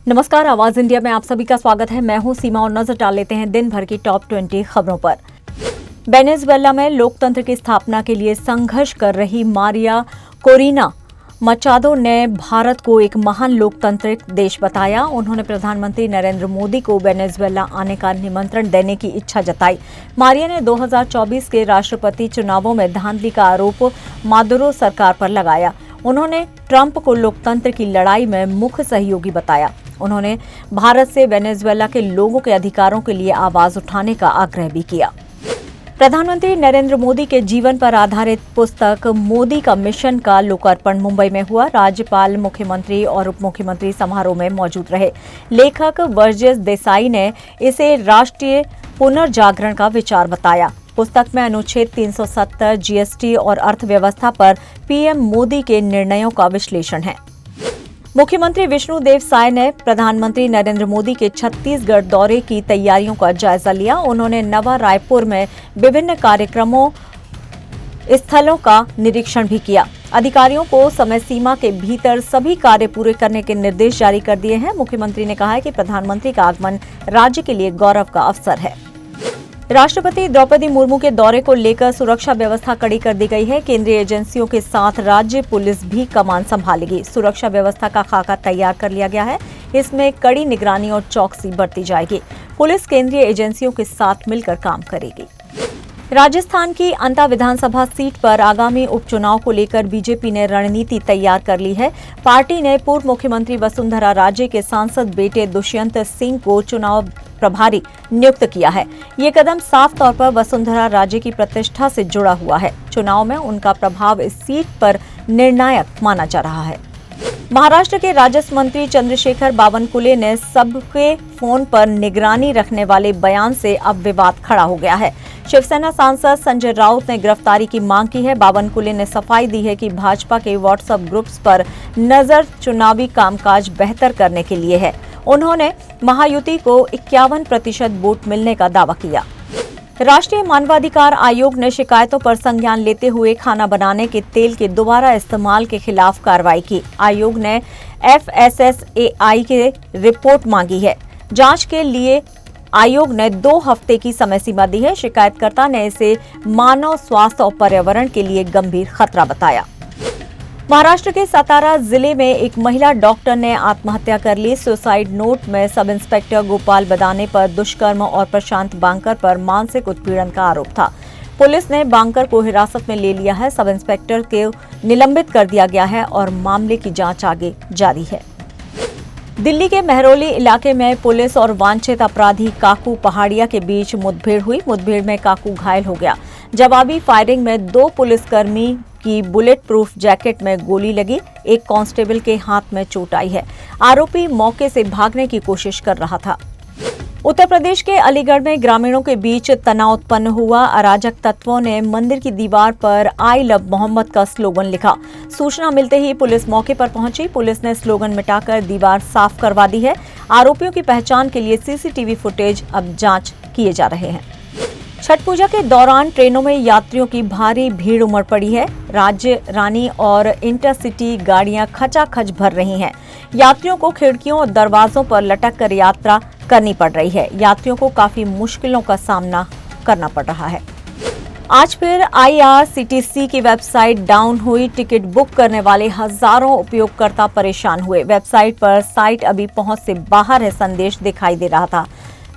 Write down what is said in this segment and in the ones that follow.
नमस्कार, आवाज इंडिया में आप सभी का स्वागत है। मैं हूं सीमा और नजर डाल लेते हैं दिन भर की टॉप 20 खबरों पर। वेनेजुएला में लोकतंत्र की स्थापना के लिए संघर्ष कर रही मारिया कोरिना मचादो ने भारत को एक महान लोकतांत्रिक देश बताया। उन्होंने प्रधानमंत्री नरेंद्र मोदी को वेनेजुएला आने का निमंत्रण देने की इच्छा जताई। मारिया ने 2024 के राष्ट्रपति चुनावों में धांधली का आरोप मादुरो सरकार पर लगाया। उन्होंने ट्रंप को लोकतंत्र की लड़ाई में मुख्य सहयोगी बताया। उन्होंने भारत से वेनेजुएला के लोगों के अधिकारों के लिए आवाज उठाने का आग्रह भी किया। प्रधानमंत्री नरेंद्र मोदी के जीवन पर आधारित पुस्तक मोदी का मिशन का लोकार्पण मुंबई में हुआ। राज्यपाल, मुख्यमंत्री और उप मुख्यमंत्री समारोह में मौजूद रहे। लेखक वर्गीस देसाई ने इसे राष्ट्रीय पुनर्जागरण का विचार बताया। पुस्तक में अनुच्छेद 370, जीएसटी और अर्थव्यवस्था पर पीएम मोदी के निर्णयों का विश्लेषण है। मुख्यमंत्री विष्णुदेव साय ने प्रधानमंत्री नरेंद्र मोदी के छत्तीसगढ़ दौरे की तैयारियों का जायजा लिया। उन्होंने नवा रायपुर में विभिन्न कार्यक्रमों स्थलों का निरीक्षण भी किया। अधिकारियों को समय सीमा के भीतर सभी कार्य पूरे करने के निर्देश जारी कर दिए हैं। मुख्यमंत्री ने कहा है कि प्रधानमंत्री का आगमन राज्य के लिए गौरव का अवसर है। राष्ट्रपति द्रौपदी मुर्मू के दौरे को लेकर सुरक्षा व्यवस्था कड़ी कर दी गई है। केंद्रीय एजेंसियों के साथ राज्य पुलिस भी कमान संभालेगी। सुरक्षा व्यवस्था का खाका तैयार कर लिया गया है। इसमें कड़ी निगरानी और चौकसी बरती जाएगी। पुलिस केंद्रीय एजेंसियों के साथ मिलकर काम करेगी। राजस्थान की अंता विधानसभा सीट पर आगामी उपचुनाव को लेकर बीजेपी ने रणनीति तैयार कर ली है। पार्टी ने पूर्व मुख्यमंत्री वसुंधरा राजे के सांसद बेटे दुष्यंत सिंह को चुनाव प्रभारी नियुक्त किया है। ये कदम साफ तौर पर वसुंधरा राजे की प्रतिष्ठा से जुड़ा हुआ है। चुनाव में उनका प्रभाव इस सीट पर निर्णायक माना जा रहा है। महाराष्ट्र के राजस्व मंत्री चंद्रशेखर बावनकुले ने सबके फोन पर निगरानी रखने वाले बयान से अब विवाद खड़ा हो गया है। शिवसेना सांसद संजय राउत ने गिरफ्तारी की मांग की है। बावनकुले ने सफाई दी है कि भाजपा के व्हाट्सएप ग्रुप्स पर नजर चुनावी कामकाज बेहतर करने के लिए है। उन्होंने महायुति को 51% वोट मिलने का दावा किया। राष्ट्रीय मानवाधिकार आयोग ने शिकायतों पर संज्ञान लेते हुए खाना बनाने के तेल के दोबारा इस्तेमाल के खिलाफ कार्रवाई की। आयोग ने FSSAI की रिपोर्ट मांगी है। जांच के लिए आयोग ने 2 हफ्ते की समय सीमा दी है। शिकायतकर्ता ने इसे मानव स्वास्थ्य और पर्यावरण के लिए गंभीर खतरा बताया। महाराष्ट्र के सातारा जिले में एक महिला डॉक्टर ने आत्महत्या कर ली। सुसाइड नोट में सब इंस्पेक्टर गोपाल बदाने पर दुष्कर्म और प्रशांत बांकर पर मानसिक उत्पीड़न का आरोप था। पुलिस ने बांकर को हिरासत में ले लिया है। सब इंस्पेक्टर को निलंबित कर दिया गया है और मामले की जांच आगे जारी है। दिल्ली के मेहरौली इलाके में पुलिस और वांछित अपराधी काकू पहाड़िया के बीच मुठभेड़ हुई। मुठभेड़ में काकू घायल हो गया। जवाबी फायरिंग में 2 पुलिसकर्मी की बुलेट प्रूफ जैकेट में गोली लगी। एक कांस्टेबल के हाथ में चोट आई है। आरोपी मौके से भागने की कोशिश कर रहा था। उत्तर प्रदेश के अलीगढ़ में ग्रामीणों के बीच तनाव उत्पन्न हुआ। अराजक तत्वों ने मंदिर की दीवार पर आई लव मोहम्मद का स्लोगन लिखा। सूचना मिलते ही पुलिस मौके पर पहुंची। पुलिस ने स्लोगन मिटाकर दीवार साफ करवा दी है। आरोपियों की पहचान के लिए सीसीटीवी फुटेज अब जांच किए जा रहे हैं। छठ पूजा के दौरान ट्रेनों में यात्रियों की भारी भीड़ उमड़ पड़ी है। राज्य रानी और इंटरसिटी गाड़ियां खचाखच भर रही हैं। यात्रियों को खिड़कियों और दरवाजों पर लटक कर यात्रा करनी पड़ रही है। यात्रियों को काफी मुश्किलों का सामना करना पड़ रहा है। आज फिर IRCTC की वेबसाइट डाउन हुई। टिकट बुक करने वाले हजारों उपयोगकर्ता परेशान हुए। वेबसाइट पर साइट अभी पहुंच से बाहर है संदेश दिखाई दे रहा था।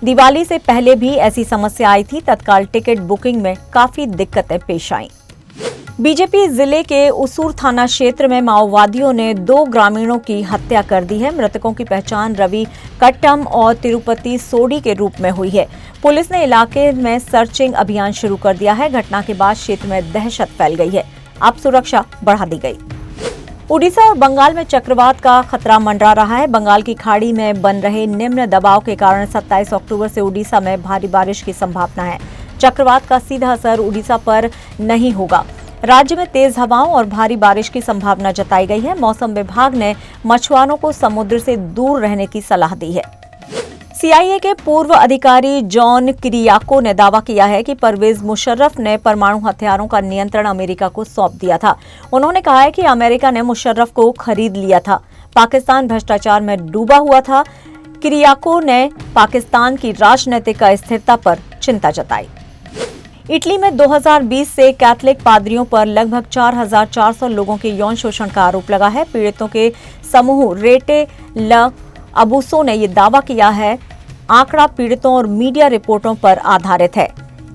दिवाली से पहले भी ऐसी समस्या आई थी। तत्काल टिकट बुकिंग में काफी दिक्कतें पेश आईं। बीजेपी जिले के उसूर थाना क्षेत्र में माओवादियों ने 2 ग्रामीणों की हत्या कर दी है। मृतकों की पहचान रवि कट्टम और तिरुपति सोडी के रूप में हुई है। पुलिस ने इलाके में सर्चिंग अभियान शुरू कर दिया है। घटना के बाद क्षेत्र में दहशत फैल गई है। अब सुरक्षा बढ़ा दी गई। उड़ीसा और बंगाल में चक्रवात का खतरा मंडरा रहा है। बंगाल की खाड़ी में बन रहे निम्न दबाव के कारण 27 अक्टूबर से उड़ीसा में भारी बारिश की संभावना है। चक्रवात का सीधा असर उड़ीसा पर नहीं होगा। राज्य में तेज हवाओं और भारी बारिश की संभावना जताई गई है। मौसम विभाग ने मछुआरों को समुद्र से दूर रहने की सलाह दी है। CIA के पूर्व अधिकारी जॉन किरियाको ने दावा किया है कि परवेज मुशर्रफ ने परमाणु हथियारों का नियंत्रण अमेरिका को सौंप दिया था। उन्होंने कहा है कि अमेरिका ने मुशर्रफ को खरीद लिया था। पाकिस्तान भ्रष्टाचार में डूबा हुआ था। किरियाको ने पाकिस्तान की राजनीतिक अस्थिरता पर चिंता जताई। इटली में 2020 से कैथोलिक पादरियों पर लगभग 4,400 लोगों के यौन शोषण का आरोप लगा है। पीड़ितों के समूह रेटे ल अबूसो ने यह दावा किया है। आंकड़ा पीड़ितों और मीडिया रिपोर्टों पर आधारित है।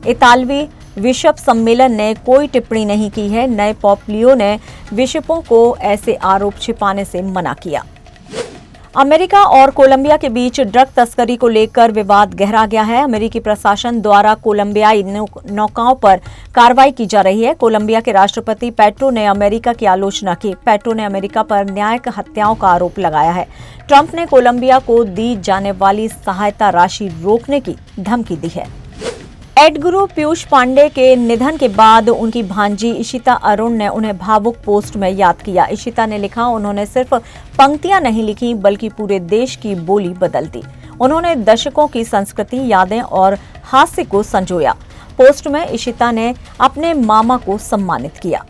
इतालवी बिशप सम्मेलन ने कोई टिप्पणी नहीं की है। नए पोप लियो ने बिशपों को ऐसे आरोप छिपाने से मना किया। अमेरिका और कोलंबिया के बीच ड्रग तस्करी को लेकर विवाद गहरा गया है। अमेरिकी प्रशासन द्वारा कोलंबियाई नौकाओं पर कार्रवाई की जा रही है। कोलंबिया के राष्ट्रपति पेट्रो ने अमेरिका की आलोचना की। पेट्रो ने अमेरिका पर न्यायिक हत्याओं का आरोप लगाया है। ट्रंप ने कोलंबिया को दी जाने वाली सहायता राशि रोकने की धमकी दी है। एड गुरु पीयूष पांडे के निधन के बाद उनकी भांजी इशिता अरुण ने उन्हें भावुक पोस्ट में याद किया। इशिता ने लिखा, उन्होंने सिर्फ पंक्तियां नहीं लिखी बल्कि पूरे देश की बोली बदल दी। उन्होंने दशकों की संस्कृति, यादें और हास्य को संजोया। पोस्ट में इशिता ने अपने मामा को सम्मानित किया।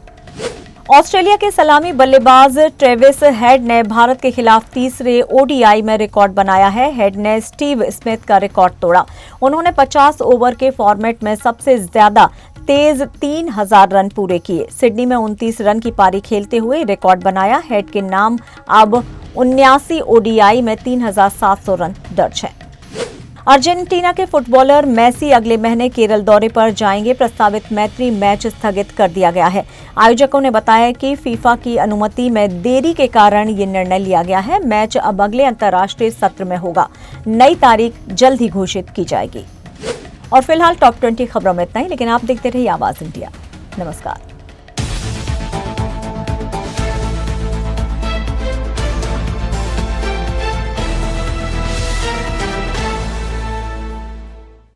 ऑस्ट्रेलिया के सलामी बल्लेबाज ट्रेविस हेड ने भारत के खिलाफ तीसरे ओडीआई में रिकॉर्ड बनाया है। हेड ने स्टीव स्मिथ का रिकॉर्ड तोड़ा। उन्होंने 50 ओवर के फॉर्मेट में सबसे ज्यादा तेज 3,000 रन पूरे किए। सिडनी में 29 रन की पारी खेलते हुए रिकॉर्ड बनाया। हेड के नाम अब 79 ओडीआई में 3,700 रन दर्ज है। अर्जेंटीना के फुटबॉलर मेसी अगले महीने केरल दौरे पर जाएंगे। प्रस्तावित मैत्री मैच स्थगित कर दिया गया है। आयोजकों ने बताया कि फीफा की अनुमति में देरी के कारण ये निर्णय लिया गया है। मैच अब अगले अंतर्राष्ट्रीय सत्र में होगा। नई तारीख जल्द ही घोषित की जाएगी। और फिलहाल टॉप 20 खबरों में इतना ही, लेकिन आप देखते रहिए आवाज इंडिया। नमस्कार।